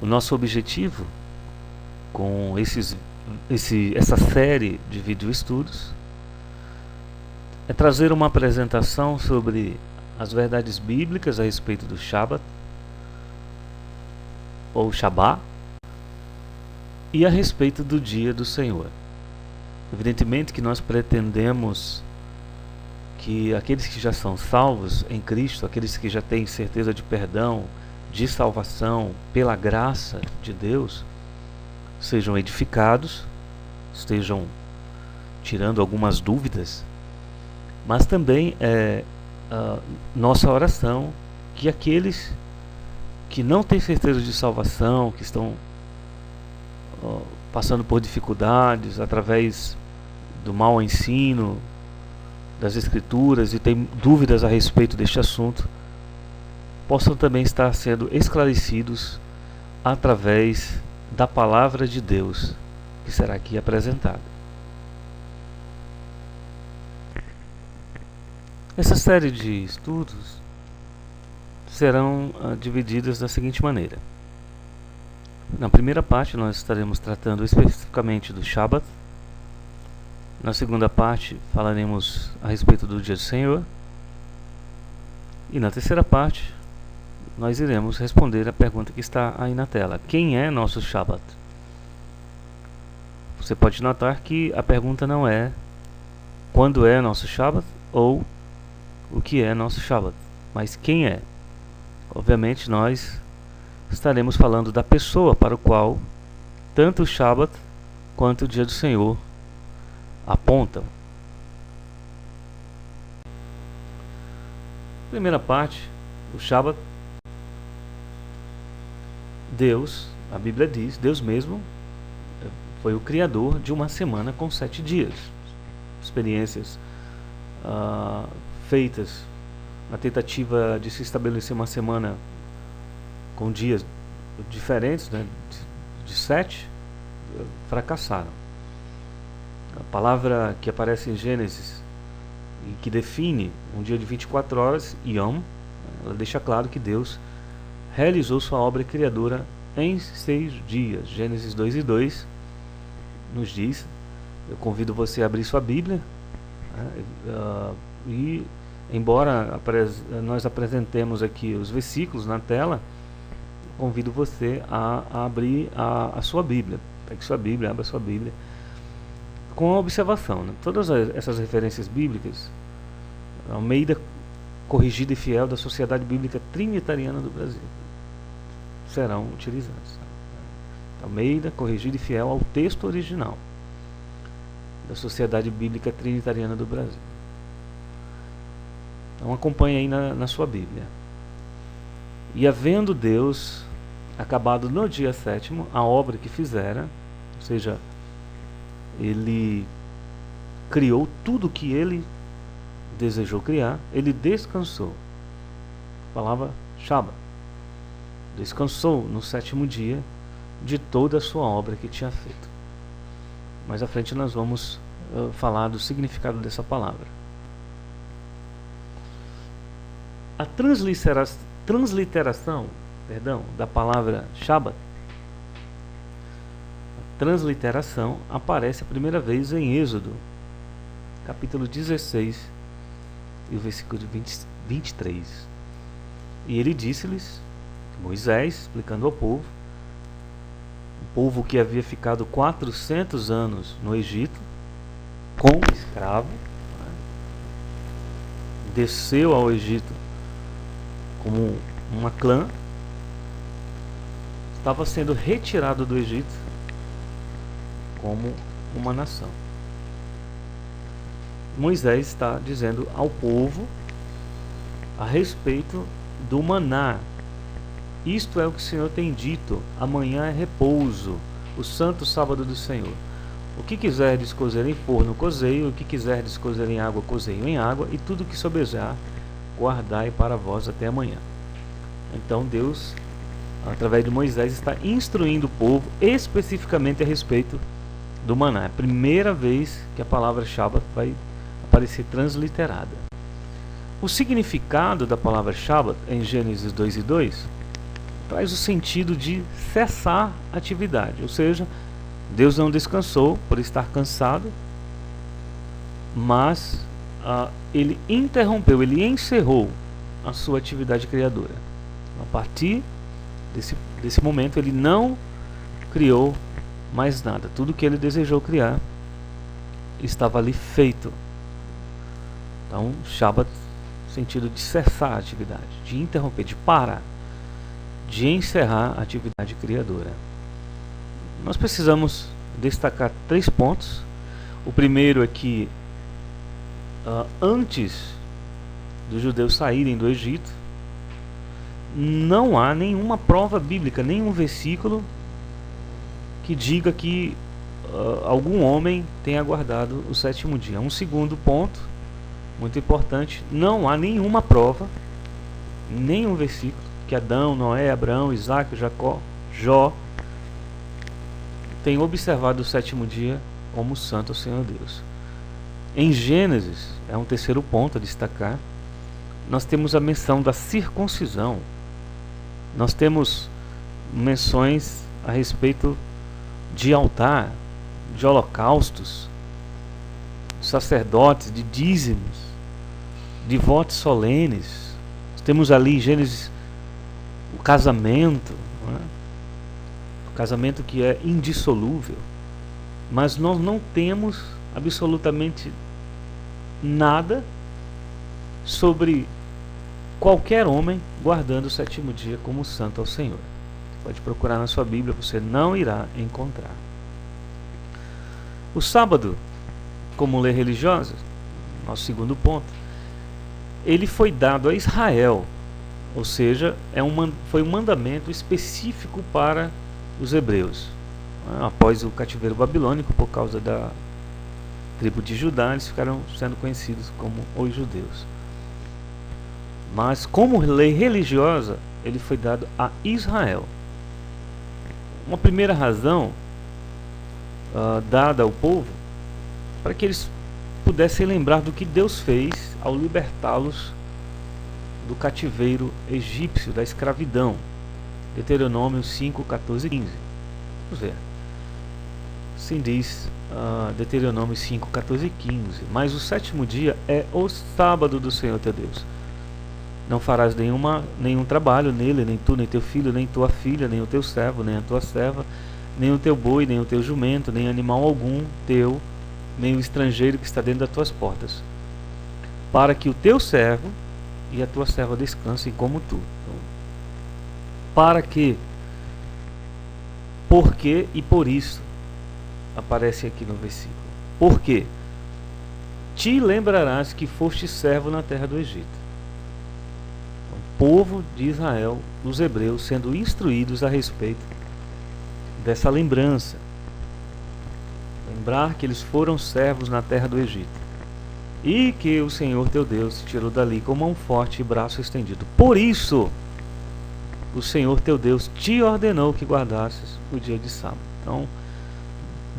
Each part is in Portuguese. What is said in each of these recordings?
O nosso objetivo com essa série de videoestudos é trazer uma apresentação sobre as verdades bíblicas a respeito do Shabat, ou Shabá, e a respeito do dia do Senhor. Evidentemente que nós pretendemos que aqueles que já são salvos em Cristo, aqueles que já têm certeza de perdão, de salvação pela graça de Deus, sejam edificados, estejam tirando algumas dúvidas, mas também nossa oração que aqueles que não têm certeza de salvação, que estão passando por dificuldades através do mau ensino das Escrituras e têm dúvidas a respeito deste assunto, possam também estar sendo esclarecidos através da palavra de Deus que será aqui apresentada. Essa série de estudos serão divididas da seguinte maneira. Na primeira parte nós estaremos tratando especificamente do Shabat. Na segunda parte falaremos a respeito do dia do Senhor. E na terceira parte nós iremos responder a pergunta que está aí na tela: quem é nosso Shabat? Você pode notar que a pergunta não é quando é nosso Shabat ou o que é nosso Shabat, mas quem é. Obviamente nós estaremos falando da pessoa para o qual tanto o Shabat quanto o dia do Senhor apontam. Primeira parte, o Shabat. Deus, a Bíblia diz, Deus mesmo foi o criador de uma semana com 7 dias. Experiências feitas na tentativa de se estabelecer uma semana com dias diferentes, né, de 7, fracassaram. A palavra que aparece em Gênesis e que define um dia de 24 horas, Yom, ela deixa claro que Deus realizou sua obra criadora em 6 dias. Gênesis 2:2 nos diz, eu convido você a abrir sua Bíblia, e embora nós apresentemos aqui os versículos na tela, convido você a abrir a sua Bíblia. Pegue sua Bíblia, abra sua Bíblia com a observação, né? Todas essas referências bíblicas, Almeida Corrigida e Fiel da Sociedade Bíblica Trinitariana do Brasil, serão utilizadas. Almeida Corrigida e Fiel ao texto original da Sociedade Bíblica Trinitariana do Brasil. Então acompanhe aí na sua Bíblia. E havendo Deus acabado no dia 7º a obra que fizera, ou seja, Ele criou tudo o que Ele desejou criar, Ele descansou. A palavra Shabat. Descansou no 7º dia de toda a sua obra que tinha feito. Mais à frente nós vamos falar do significado dessa palavra. A transliteração da palavra Shabat, a transliteração aparece a primeira vez em Êxodo, capítulo 16, e o versículo 23. E ele disse-lhes, Moisés, explicando ao povo, um povo que havia ficado 400 anos no Egito, como escravo, desceu ao Egito como uma clã, estava sendo retirado do Egito como uma nação. Moisés está dizendo ao povo a respeito do maná. Isto é o que o Senhor tem dito: amanhã é repouso, o santo sábado do Senhor. O que quiserdes cozer em forno, cozeio; o que quiserdes cozer em água, cozeio em água; e tudo que sobejar, guardai para vós até amanhã. Então Deus, através de Moisés, está instruindo o povo especificamente a respeito do maná. É a primeira vez que a palavra Shabat vai aparecer transliterada. O significado da palavra Shabat em Gênesis 2:2 traz o sentido de cessar a atividade, ou seja, Deus não descansou por estar cansado, mas ele interrompeu, ele encerrou a sua atividade criadora. A partir desse momento ele não criou mais nada. Tudo que ele desejou criar estava ali feito. Então, Shabat, sentido de cessar a atividade, de interromper, de parar, de encerrar a atividade criadora. Nós precisamos destacar 3 pontos. O primeiro é que antes dos judeus saírem do Egito, não há nenhuma prova bíblica, nenhum versículo que diga que algum homem tenha guardado o 7º dia. Um segundo ponto, muito importante, não há nenhuma prova, nenhum versículo que Adão, Noé, Abraão, Isaac, Jacó, Jó tenham observado o 7º dia como santo ao Senhor Deus. Em Gênesis, é um terceiro ponto a destacar, nós temos a menção da circuncisão. Nós temos menções a respeito de altar, de holocaustos, de sacerdotes, de dízimos, de votos solenes. Nós temos ali em Gênesis o casamento, não é? O casamento que é indissolúvel. Mas nós não temos absolutamente nada sobre qualquer homem guardando o 7º dia como santo ao Senhor. Pode procurar na sua Bíblia, você não irá encontrar. O sábado, como lei religiosa, nosso segundo ponto, ele foi dado a Israel, ou seja, foi um mandamento específico para os hebreus. Após o cativeiro babilônico, por causa da tribo de Judá, eles ficaram sendo conhecidos como os judeus. Mas como lei religiosa, ele foi dado a Israel. Uma primeira razão dada ao povo para que eles pudessem lembrar do que Deus fez ao libertá-los do cativeiro egípcio, da escravidão. Deuteronômio 5, 14 e 15. Vamos ver. Assim diz Deuteronômio 5, 14 e 15. Mas o 7º dia é o sábado do Senhor teu Deus. Não farás nenhum trabalho nele, nem tu, nem teu filho, nem tua filha, nem o teu servo, nem a tua serva, nem o teu boi, nem o teu jumento, nem animal algum teu, nem o estrangeiro que está dentro das tuas portas, para que o teu servo e a tua serva descansem como tu. Então, para que, porque e por isso, aparece aqui no versículo. Porque te lembrarás que foste servo na terra do Egito. O povo de Israel, os hebreus, sendo instruídos a respeito dessa lembrança. Lembrar que eles foram servos na terra do Egito. E que o Senhor teu Deus te tirou dali com mão forte e braço estendido. Por isso, o Senhor teu Deus te ordenou que guardasses o dia de sábado. Então,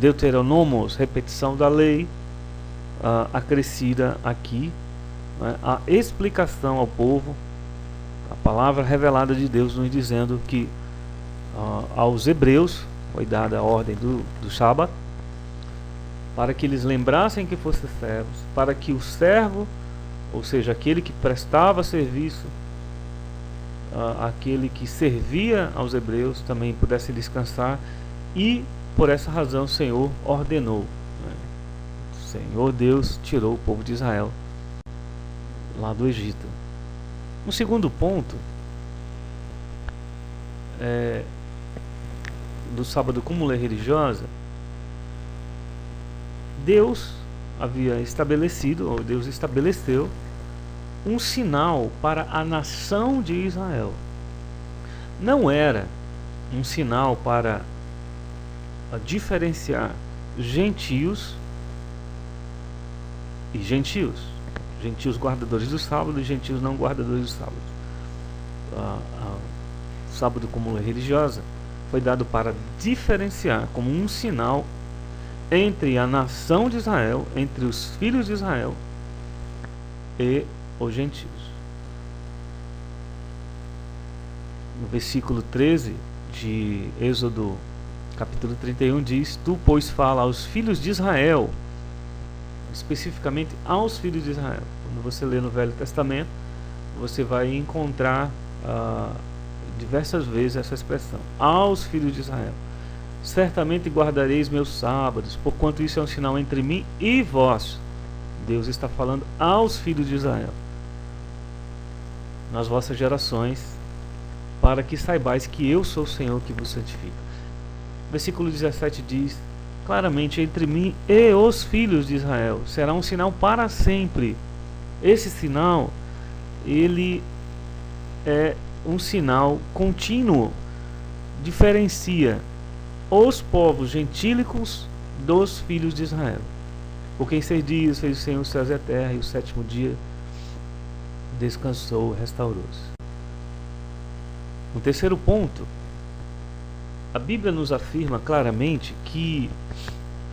Deuteronomos, repetição da lei, acrescida aqui, né, a explicação ao povo, a palavra revelada de Deus nos dizendo que aos hebreus foi dada a ordem do Shabat, para que eles lembrassem que fossem servos, para que o servo, ou seja, aquele que prestava serviço, aquele que servia aos hebreus, também pudesse descansar. E por essa razão o Senhor ordenou, né? O Senhor Deus tirou o povo de Israel lá do Egito. Um segundo ponto do sábado como lei religiosa, Deus havia estabelecido, ou Deus estabeleceu, um sinal para a nação de Israel. Não era um sinal para diferenciar gentios e gentios. Gentios guardadores do sábado e gentios não guardadores do sábado. O sábado como lei religiosa foi dado para diferenciar como um sinal entre a nação de Israel, entre os filhos de Israel e os gentios. no versículo 13 de Êxodo capítulo 31 diz: Tu, pois, fala aos filhos de Israel, especificamente aos filhos de Israel. Quando você lê no Velho Testamento, você vai encontrar diversas vezes essa expressão, aos filhos de Israel. Certamente guardareis meus sábados, porquanto isso é um sinal entre mim e vós. Deus está falando aos filhos de Israel, nas vossas gerações, para que saibais que eu sou o Senhor que vos santifica. Versículo 17 diz claramente: entre mim e os filhos de Israel será um sinal para sempre. Esse sinal, ele é um sinal contínuo, diferencia os povos gentílicos dos filhos de Israel. Porque em 6 dias fez o Senhor os céus e a terra, e o 7º dia descansou, restaurou-se. No terceiro ponto, a Bíblia nos afirma claramente que,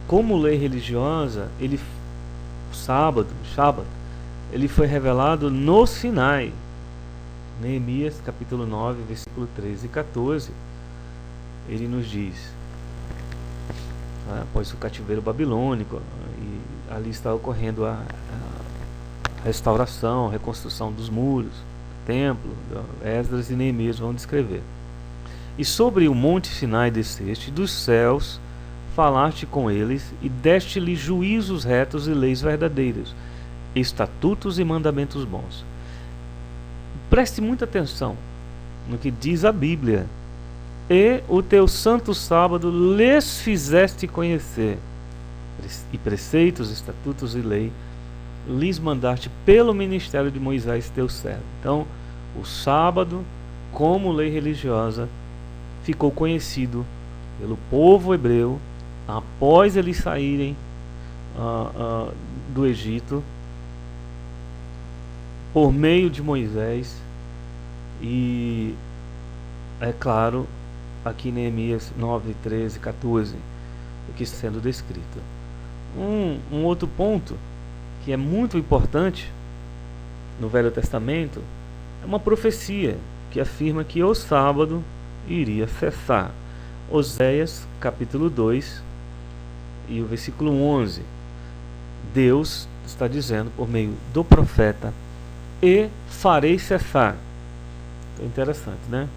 como lei religiosa, o sábado, ele foi revelado no Sinai. Neemias capítulo 9, versículo 13 e 14, ele nos diz: após o cativeiro babilônico, e ali está ocorrendo a restauração, a reconstrução dos muros, do templo. Esdras e Neemias vão descrever. E sobre o monte Sinai desceste, dos céus falaste com eles, e deste-lhes juízos retos e leis verdadeiras, estatutos e mandamentos bons. Preste muita atenção no que diz a Bíblia. E o teu santo sábado lhes fizeste conhecer, e preceitos, estatutos e lei lhes mandaste pelo ministério de Moisés teu servo. Então, o sábado, como lei religiosa, ficou conhecido pelo povo hebreu após eles saírem do Egito, por meio de Moisés. E é claro, aqui em Neemias 9, 13, 14, o que está sendo descrito. Um outro ponto que é muito importante no Velho Testamento é uma profecia que afirma que o sábado iria cessar. Oséias capítulo 2 e o versículo 11. Deus está dizendo por meio do profeta: e farei cessar. É interessante, né?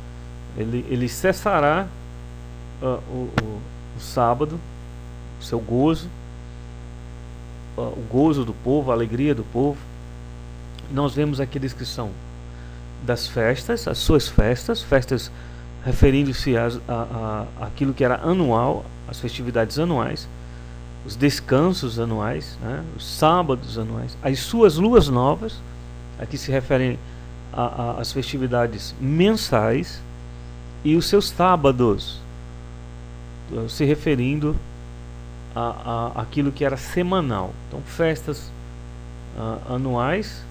Ele cessará o sábado, o seu gozo, o gozo do povo, a alegria do povo. Nós vemos aqui a descrição das festas, as suas festas referindo-se àquilo que era anual, as festividades anuais, os descansos anuais, né? Os sábados anuais, as suas luas novas, aqui se referem às festividades mensais, e os seus sábados, se referindo àquilo que era semanal. Então, festas anuais,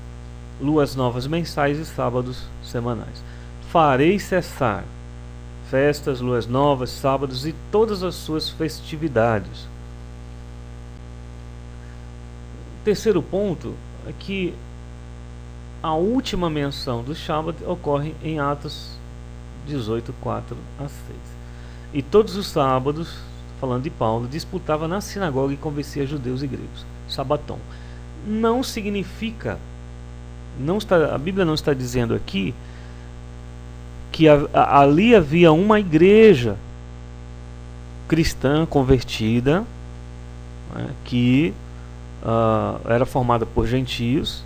luas novas mensais e sábados semanais. Farei cessar festas, luas novas, sábados e todas as suas festividades. O terceiro ponto é que a última menção do sábado ocorre em Atos 18, 4 a 6. E todos os sábados, falando de Paulo, disputava na sinagoga e convencia judeus e gregos. Sabatão. Não significa, a Bíblia não está dizendo aqui que ali havia uma igreja cristã convertida, né, que era formada por gentios,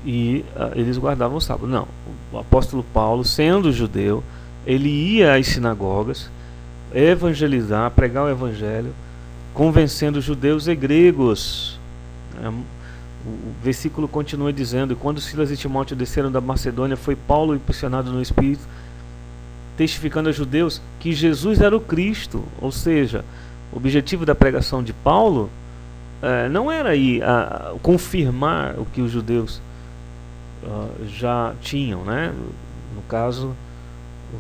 e eles guardavam o sábado. Não, o apóstolo Paulo, sendo judeu, ele ia às sinagogas evangelizar, pregar o evangelho, convencendo judeus e gregos. O versículo continua dizendo: e quando Silas e Timóteo desceram da Macedônia, foi Paulo impulsionado no Espírito, testificando a judeus que Jesus era o Cristo. Ou seja, o objetivo da pregação de Paulo não era confirmar o que os judeus já tinham, né? No caso,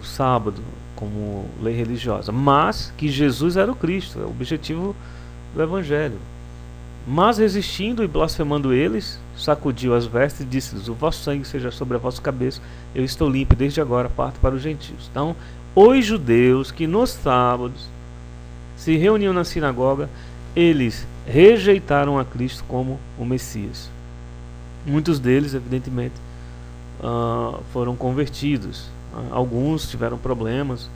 o sábado como lei religiosa, mas que Jesus era o Cristo, é o objetivo do Evangelho. Mas resistindo e blasfemando eles, sacudiu as vestes e disse-lhes: o vosso sangue seja sobre a vossa cabeça, eu estou limpo, desde agora parto para os gentios. Então, os judeus que nos sábados se reuniam na sinagoga, eles rejeitaram a Cristo como o Messias. Muitos deles, evidentemente, foram convertidos. Alguns tiveram problemas,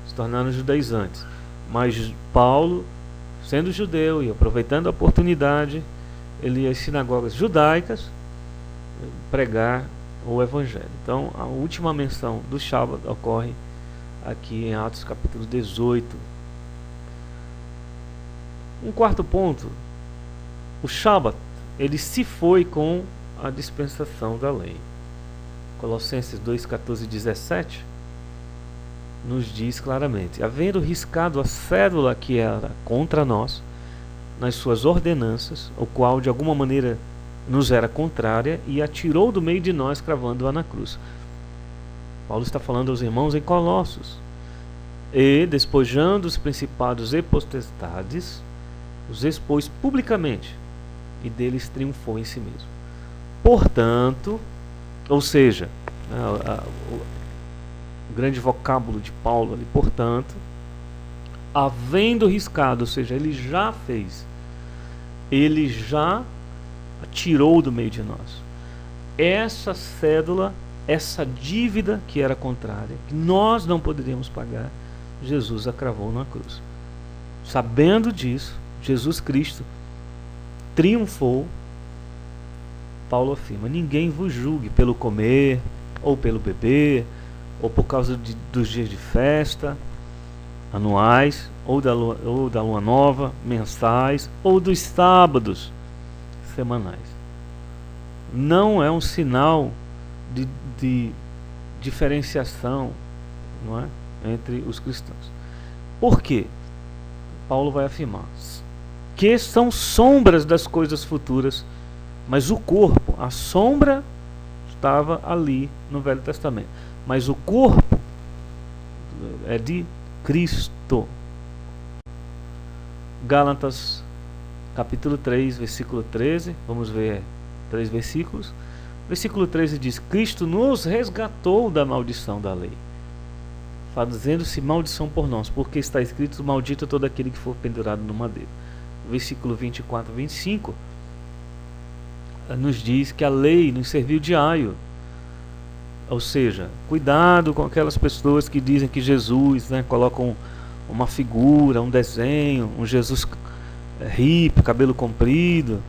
se tornaram judaizantes. Mas Paulo, sendo judeu e aproveitando a oportunidade, ele ia às sinagogas judaicas pregar o Evangelho. Então, a última menção do Shabat ocorre aqui em Atos capítulo 18. Um quarto ponto: o Shabat, ele se foi com a dispensação da lei. Colossenses 2, 14 e 17 nos diz claramente: havendo riscado a cédula que era contra nós nas suas ordenanças, o qual de alguma maneira nos era contrária, e atirou do meio de nós, cravando-a na cruz. Paulo está falando aos irmãos em Colossos. E, despojando os principados e potestades, os expôs publicamente, e deles triunfou em si mesmo. Portanto, ou seja, o grande vocábulo de Paulo ali, portanto, havendo riscado, ou seja, ele já fez, ele já tirou do meio de nós essa cédula, essa dívida que era contrária, que nós não poderíamos pagar, Jesus a cravou na cruz. Sabendo disso, Jesus Cristo triunfou. Paulo afirma: ninguém vos julgue pelo comer, ou pelo beber, ou por causa dos dias de festa anuais, ou da lua nova, mensais, ou dos sábados semanais. Não é um sinal de diferenciação, não é, entre os cristãos. Por quê? Paulo vai afirmar que são sombras das coisas futuras, mas o corpo, a sombra estava ali no Velho Testamento, mas o corpo é de Cristo. Gálatas capítulo 3, versículo 13, vamos ver 3 versículos. Versículo 13 diz: Cristo nos resgatou da maldição da lei, fazendo-se maldição por nós, porque está escrito: maldito todo aquele que for pendurado no madeiro. Versículo 24 e 25 nos diz que a lei nos serviu de aio. Ou seja, cuidado com aquelas pessoas que dizem que Jesus, colocam uma figura, um desenho, um Jesus hippie, cabelo comprido,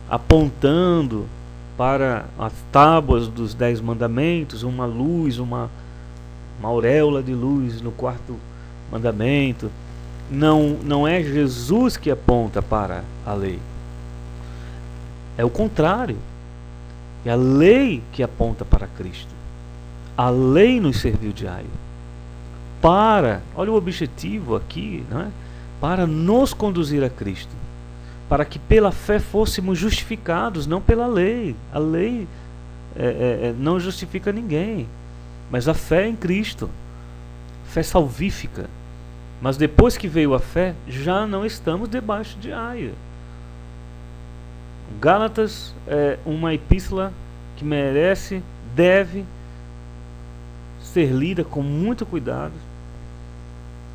apontando para as tábuas dos 10 mandamentos, uma luz, uma auréola de luz no quarto mandamento. Não é Jesus que aponta para a lei. É o contrário. É a lei que aponta para Cristo. A lei nos serviu de aio. Olha o objetivo aqui, não é? Para nos conduzir a Cristo. Para que pela fé fôssemos justificados, não pela lei. A lei não justifica ninguém. Mas a fé em Cristo. Fé salvífica. Mas depois que veio a fé, já não estamos debaixo de aio. Gálatas é uma epístola que merece, deve ser lida com muito cuidado,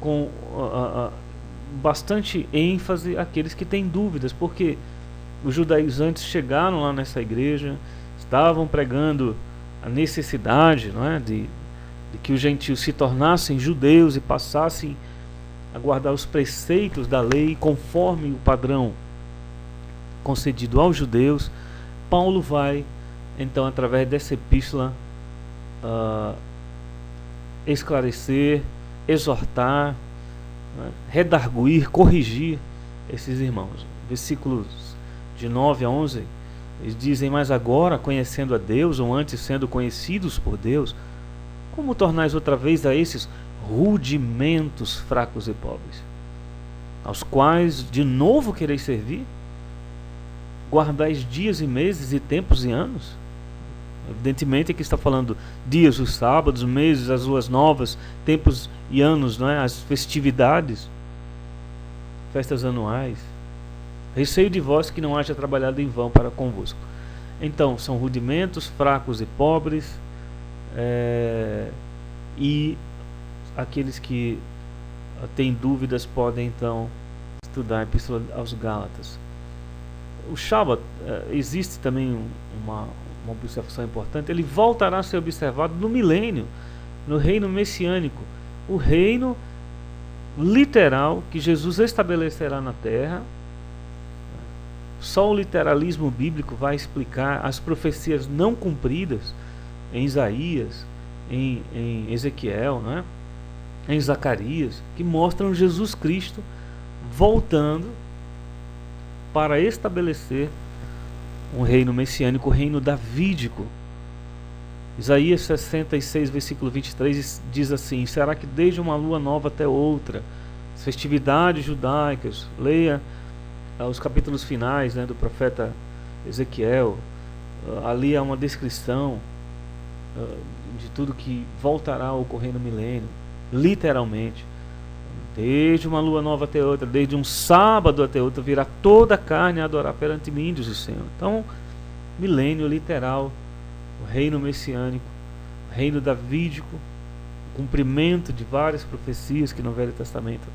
com bastante ênfase àqueles que têm dúvidas, porque os judaizantes chegaram lá nessa igreja, estavam pregando a necessidade, não é, de que os gentios se tornassem judeus e passassem a guardar os preceitos da lei conforme o padrão concedido aos judeus. Paulo vai, então, através dessa epístola, esclarecer, exortar, redarguir, corrigir esses irmãos. Versículos de 9 a 11, eles dizem: mas agora, conhecendo a Deus, ou antes sendo conhecidos por Deus, como tornais outra vez a esses rudimentos fracos e pobres, aos quais de novo quereis servir? Guardais dias e meses e tempos e anos? Evidentemente aqui está falando dias, os sábados, meses, as luas novas, tempos e anos, não é? As festividades, festas anuais, Receio de vós que não haja trabalhado em vão para convosco. Então, são rudimentos, fracos e pobres, e aqueles que têm dúvidas podem então estudar a Epístola aos Gálatas. O Shabat, existe também uma observação importante, ele voltará a ser observado no milênio, no reino messiânico, o reino literal que Jesus estabelecerá na terra. Só o literalismo bíblico vai explicar as profecias não cumpridas em Isaías, em Ezequiel, né? Em Zacarias, que mostram Jesus Cristo voltando para estabelecer um reino messiânico, o reino davídico. Isaías 66, versículo 23 diz assim: será que desde uma lua nova até outra, as festividades judaicas, leia os capítulos finais, né, do profeta Ezequiel, ali há uma descrição de tudo que voltará a ocorrer no milênio, literalmente. Desde uma lua nova até outra, desde um sábado até outro, virá toda a carne a adorar perante mim, diz o Senhor. Então, milênio literal, o reino messiânico, o reino davídico, o cumprimento de várias profecias que no Velho Testamento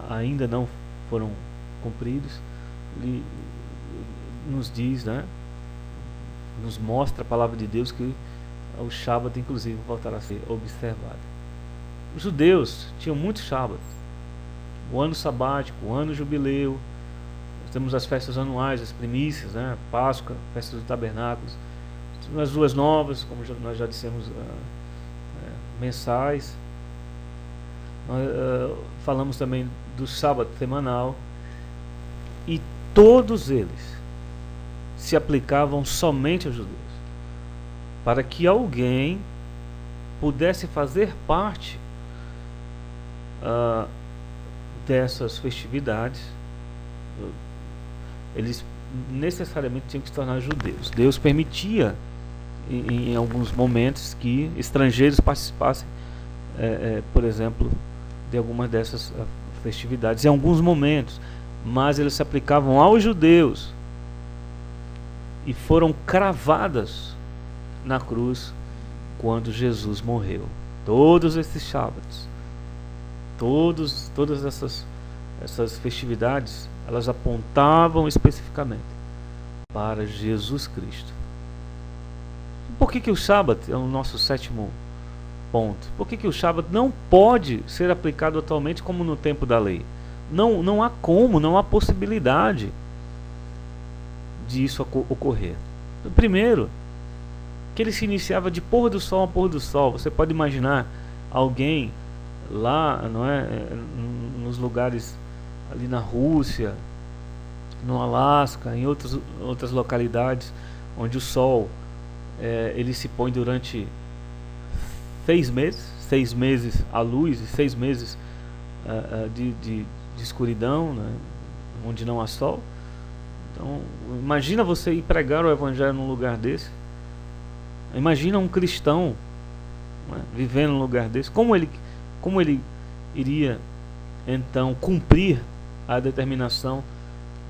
ainda não foram cumpridos. Ele nos diz, né, nos mostra a palavra de Deus que o Shabat inclusive voltará a ser observado. Os judeus tinham muitos Shabats, o ano sabático, o ano jubileu. Nós temos as festas anuais, as primícias, né, Páscoa, festa dos tabernáculos, as duas novas, como nós já dissemos, mensais. Nós falamos também do sábado semanal, e todos eles se aplicavam somente aos judeus, para que alguém pudesse fazer parte dessas festividades. Eles necessariamente tinham que se tornar judeus. Deus permitia em alguns momentos que estrangeiros participassem, por exemplo, de algumas dessas festividades, em alguns momentos, mas eles se aplicavam aos judeus e foram cravadas na cruz quando Jesus morreu. Todos esses sábados, todas essas festividades, elas apontavam especificamente para Jesus Cristo. Por que o sábado é o nosso sétimo ponto? Por que o sábado não pode ser aplicado atualmente como no tempo da lei? Não há como, não há possibilidade de isso ocorrer. Primeiro, que ele se iniciava de pôr do sol a pôr do sol. Você pode imaginar alguém lá, não é, nos lugares ali na Rússia, no Alasca, em outras localidades, onde o sol ele se põe durante 6 meses à luz e 6 meses de escuridão, né, onde não há sol. Então, imagina você ir pregar o evangelho num lugar desse. Imagina um cristão, né, vivendo num lugar desse. Como ele iria então cumprir a determinação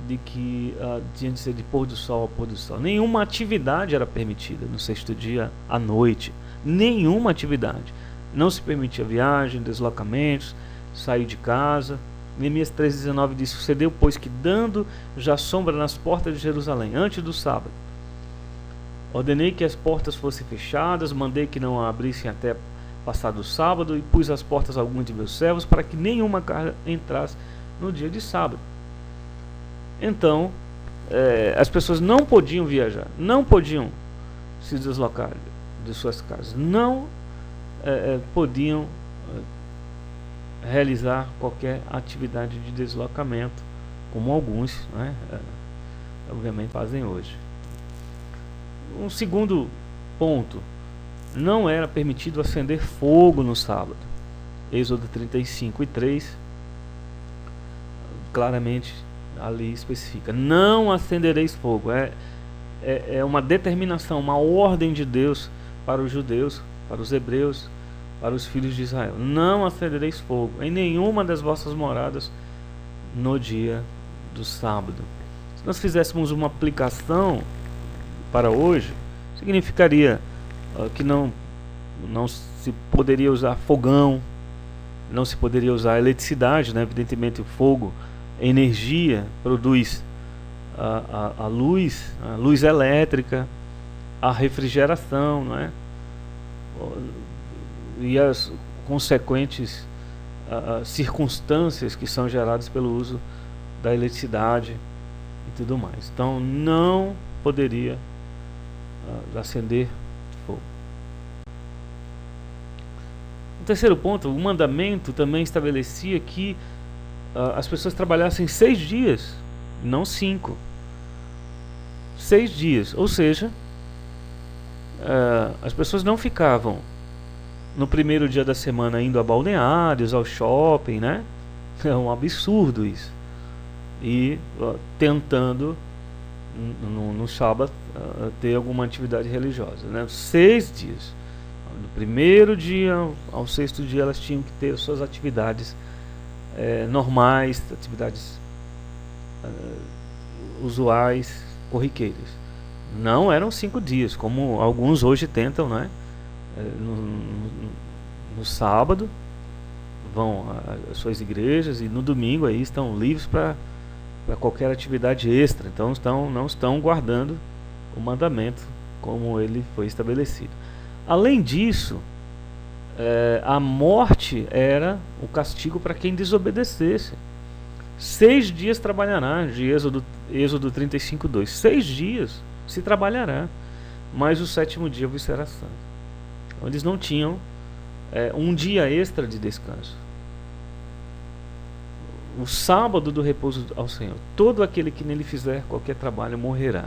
de que tinha de ser de pôr do sol a pôr do sol? Nenhuma atividade era permitida no sexto dia à noite. Nenhuma atividade. Não se permitia viagem, deslocamentos, sair de casa. Neemias 3,19 diz: sucedeu, pois, que dando já sombra nas portas de Jerusalém, antes do sábado, ordenei que as portas fossem fechadas, mandei que não a abrissem até passado o sábado, e pus as portas a alguns de meus servos, para que nenhuma carga entrasse no dia de sábado. Então, as pessoas não podiam viajar, não podiam se deslocar de suas casas, não podiam realizar qualquer atividade de deslocamento, como alguns, né, obviamente fazem hoje. Um segundo ponto: não era permitido acender fogo no sábado. Êxodo 35:3 claramente ali especifica: não acendereis fogo. É uma determinação, uma ordem de Deus para os judeus, para os hebreus, para os filhos de Israel: não acendereis fogo em nenhuma das vossas moradas no dia do sábado. Se nós fizéssemos uma aplicação para hoje, significaria que não se poderia usar fogão, não se poderia usar eletricidade, né? Evidentemente o fogo, energia, produz a luz elétrica, a refrigeração, não é? E as consequentes circunstâncias que são geradas pelo uso da eletricidade e tudo mais. Então não poderia acender fogo. O terceiro ponto, o mandamento também estabelecia que as pessoas trabalhassem 6 dias, não 5. 6 dias, ou seja, as pessoas não ficavam no primeiro dia da semana indo a balneários, ao shopping, né? É um absurdo isso. E tentando no sábado ter alguma atividade religiosa, né? 6 dias. Do primeiro dia ao 6º dia elas tinham que ter suas atividades normais, atividades usuais, corriqueiras. Não eram 5 dias, como alguns hoje tentam, né? No sábado vão às suas igrejas e no domingo aí estão livres para qualquer atividade extra. Então não estão guardando o mandamento como ele foi estabelecido. Além disso, a morte era o castigo para quem desobedecesse. 6 dias trabalhará, de Êxodo 35:2. 6 dias se trabalhará, mas o 7º dia vos será santo. Então, eles não tinham um dia extra de descanso. O sábado do repouso ao Senhor. Todo aquele que nele fizer qualquer trabalho morrerá.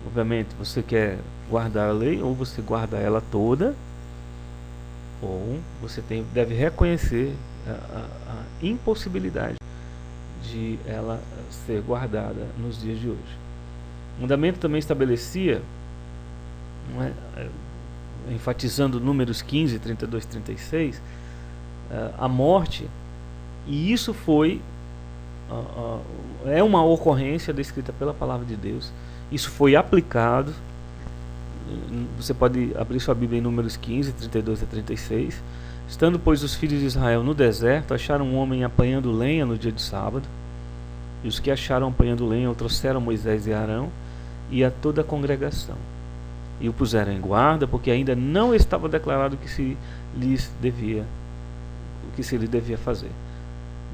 Obviamente, você quer guardar a lei, ou você guarda ela toda, ou você deve reconhecer a impossibilidade de ela ser guardada nos dias de hoje. O mandamento também estabelecia, enfatizando números 15, 32, 36, a morte, e isso foi uma ocorrência descrita pela palavra de Deus. Isso foi aplicado. Você pode abrir sua Bíblia em números 15, 32 a 36. Estando, pois, os filhos de Israel no deserto, acharam um homem apanhando lenha no dia de sábado. E os que acharam apanhando lenha o trouxeram Moisés e Arão e a toda a congregação. E o puseram em guarda, porque ainda não estava declarado o que se lhe devia fazer.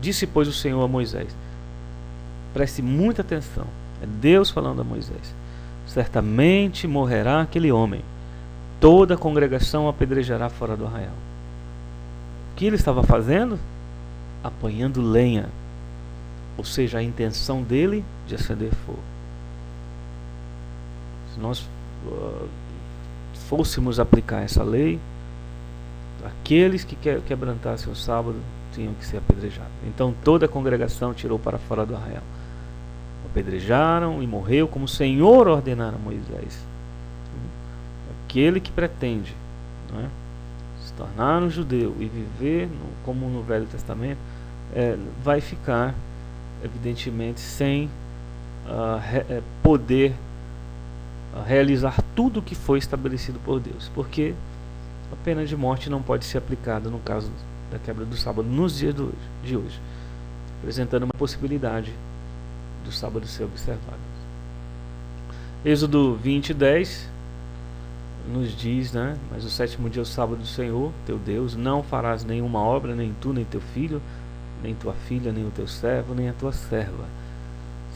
Disse, pois, o Senhor a Moisés: preste muita atenção. É Deus falando a Moisés: certamente morrerá aquele homem, toda a congregação apedrejará fora do arraial. O que ele estava fazendo? Apanhando lenha, ou seja, a intenção dele de acender fogo. Se nós fôssemos aplicar essa lei, aqueles que quebrantassem o sábado tinham que ser apedrejados. Então toda a congregação tirou para fora do arraial. Apedrejaram e morreu como o Senhor ordenara a Moisés. Aquele que pretende, não é, se tornar um judeu e viver como no Velho Testamento, vai ficar, evidentemente, sem poder realizar tudo o que foi estabelecido por Deus, porque a pena de morte não pode ser aplicada no caso da quebra do sábado nos dias de hoje, apresentando uma possibilidade do sábado ser observado. Êxodo 20:10 nos diz, né? Mas o 7º dia é o sábado do Senhor teu Deus, não farás nenhuma obra, nem tu, nem teu filho, nem tua filha, nem o teu servo, nem a tua serva,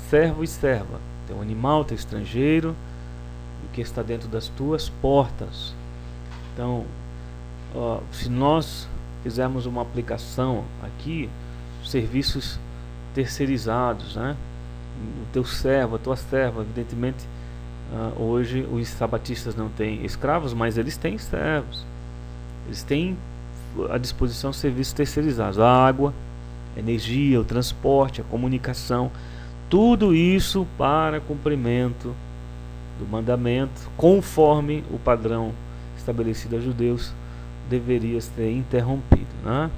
servo e serva, teu animal, teu estrangeiro, o que está dentro das tuas portas. Então, se nós fizermos uma aplicação aqui, serviços terceirizados, né? O teu servo, a tua serva, evidentemente, hoje os sabatistas não têm escravos, mas eles têm servos. Eles têm à disposição serviços terceirizados: a água, a energia, o transporte, a comunicação, tudo isso para cumprimento do mandamento, conforme o padrão estabelecido aos judeus, deveria ser interrompido, né?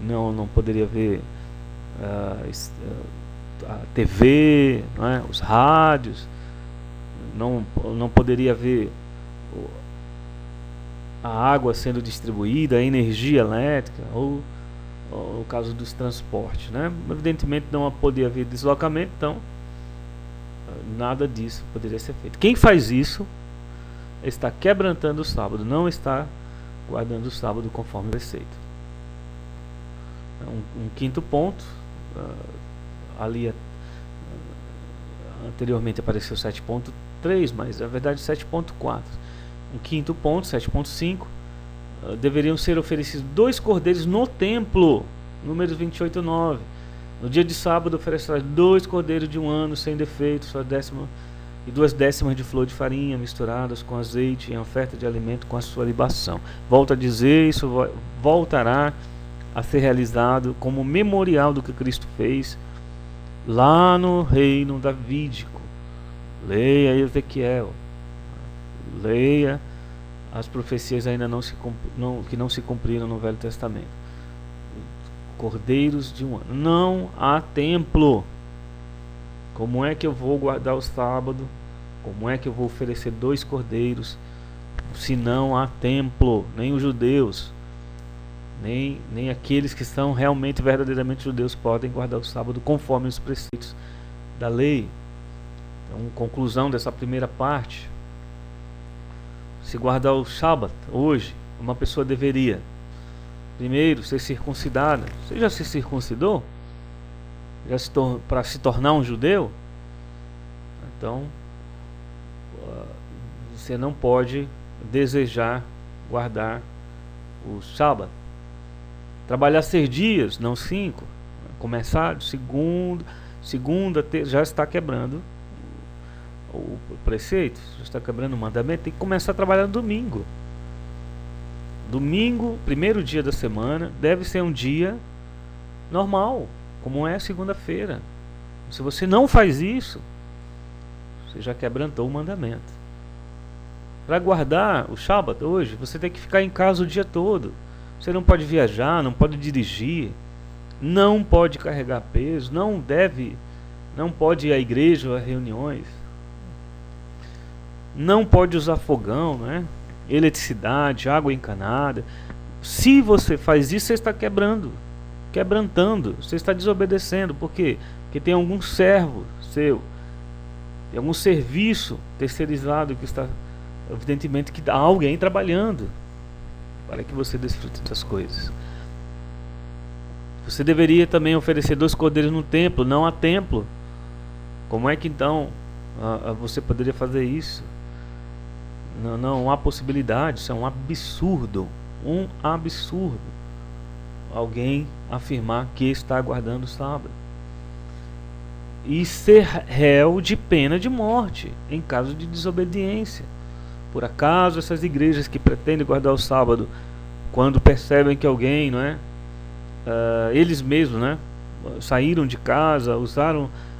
Não poderia haver a TV, não é? Os rádios, não poderia haver a água sendo distribuída, a energia elétrica, ou o caso dos transportes, né? Evidentemente não poderia haver deslocamento, então nada disso poderia ser feito. Quem faz isso está quebrantando o sábado, não está guardando o sábado conforme o preceito. Um quinto ponto, ali anteriormente apareceu 7.3, mas na verdade 7.4. Um quinto ponto, 7.5, deveriam ser oferecidos 2 cordeiros no templo, números 28:9. No dia de sábado oferecerás 2 cordeiros de 1 ano sem defeito, sua décima, e 2 décimas de flor de farinha misturadas com azeite em oferta de alimento com a sua libação. Volto a dizer, isso voltará a ser realizado como memorial do que Cristo fez lá no reino davídico. Leia Ezequiel, leia as profecias ainda que não se cumpriram no Velho Testamento. Cordeiros de 1 ano. Não há templo. Como é que eu vou guardar o sábado? Como é que eu vou oferecer 2 cordeiros se não há templo? Nem os judeus, nem aqueles que são realmente, verdadeiramente judeus podem guardar o sábado conforme os preceitos da lei. Então, conclusão dessa primeira parte: se guardar o sábado hoje, uma pessoa deveria primeiro ser circuncidada. Você já se circuncidou? Para se tornar um judeu? Então você não pode desejar guardar o sábado. Trabalhar 6 dias, não 5. Começar de segunda, já está quebrando o preceito, já está quebrando o mandamento. Tem que começar a trabalhar no domingo. Domingo, primeiro dia da semana, deve ser um dia normal, como é segunda-feira. Se você não faz isso, você já quebrantou o mandamento. Para guardar o sábado hoje, você tem que ficar em casa o dia todo. Você não pode viajar, não pode dirigir, não pode carregar peso, não pode ir à igreja ou a reuniões, não pode usar fogão, né? Eletricidade, água encanada. Se você faz isso, você está quebrantando, você está desobedecendo. Por quê? Porque tem algum servo seu, tem algum serviço terceirizado que está, evidentemente, que há alguém trabalhando para que você desfrute das coisas. Você deveria também oferecer 2 cordeiros no templo. Não há templo. Como é que então você poderia fazer isso? Não há possibilidade. Isso é um absurdo. Um absurdo alguém afirmar que está guardando o sábado e ser réu de pena de morte em caso de desobediência. Por acaso essas igrejas que pretendem guardar o sábado, quando percebem que alguém, não é, eles mesmos, né, saíram de casa,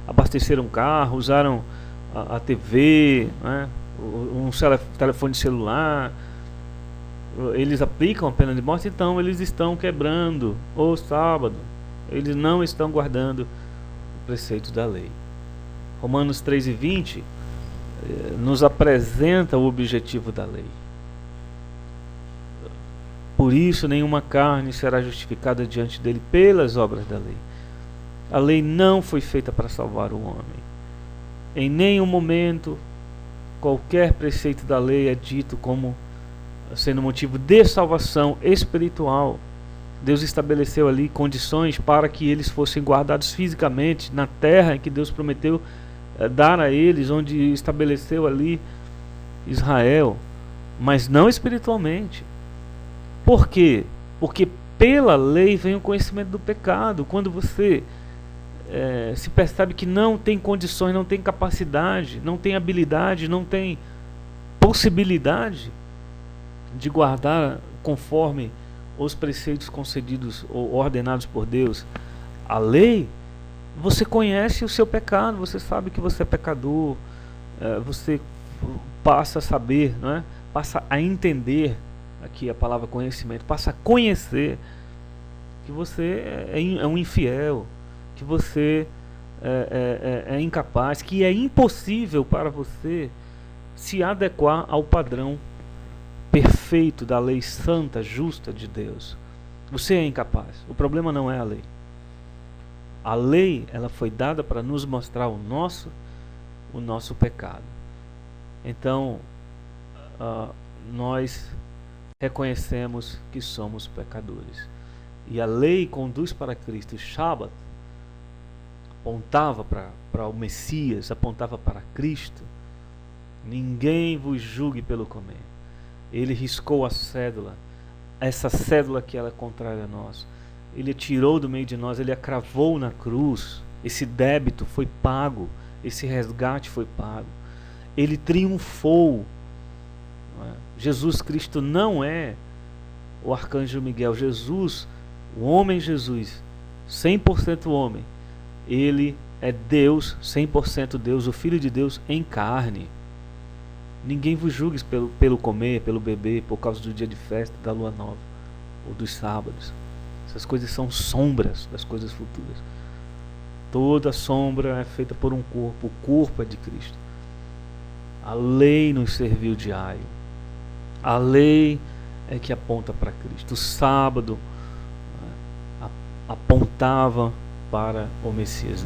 abasteceram um carro, usaram a TV, né, um telefone celular, eles aplicam a pena de morte, então eles estão quebrando o sábado, eles não estão guardando o preceito da lei. Romanos 3:20 nos apresenta o objetivo da lei. Por isso nenhuma carne será justificada diante dele pelas obras da lei. A lei não foi feita para salvar o homem. Em nenhum momento qualquer preceito da lei é dito como sendo motivo de salvação espiritual. Deus estabeleceu ali condições para que eles fossem guardados fisicamente na terra em que Deus prometeu dar a eles, onde estabeleceu ali Israel, mas não espiritualmente. Por quê? Porque pela lei vem o conhecimento do pecado. Quando você se percebe que não tem condições, não tem capacidade, não tem habilidade, não tem possibilidade de guardar conforme os preceitos concedidos ou ordenados por Deus, a lei, você conhece o seu pecado, você sabe que você é pecador, você passa a saber, não é? Passa a entender, aqui a palavra conhecimento, passa a conhecer que você é um infiel, que você é incapaz, que é impossível para você se adequar ao padrão perfeito da lei santa, justa de Deus. Você é incapaz. O problema não é a lei. A lei, ela foi dada para nos mostrar o nosso pecado. Então, nós reconhecemos que somos pecadores. E a lei conduz para Cristo. O Shabat apontava para o Messias, apontava para Cristo. Ninguém vos julgue pelo comer. Ele riscou a cédula, essa cédula que ela é contrária a nós. Ele tirou do meio de nós, ele a cravou na cruz. Esse débito foi pago, esse resgate foi pago. Ele triunfou. Jesus Cristo não é o arcanjo Miguel. Jesus, o homem Jesus, 100% homem, ele é Deus, 100% Deus, o Filho de Deus em carne. Ninguém vos julgue pelo comer, pelo beber, por causa do dia de festa, da lua nova, ou dos sábados. Essas coisas são sombras das coisas futuras. Toda sombra é feita por um corpo, o corpo é de Cristo. A lei nos serviu de aio. A lei é que aponta para Cristo. O sábado apontava para o Messias.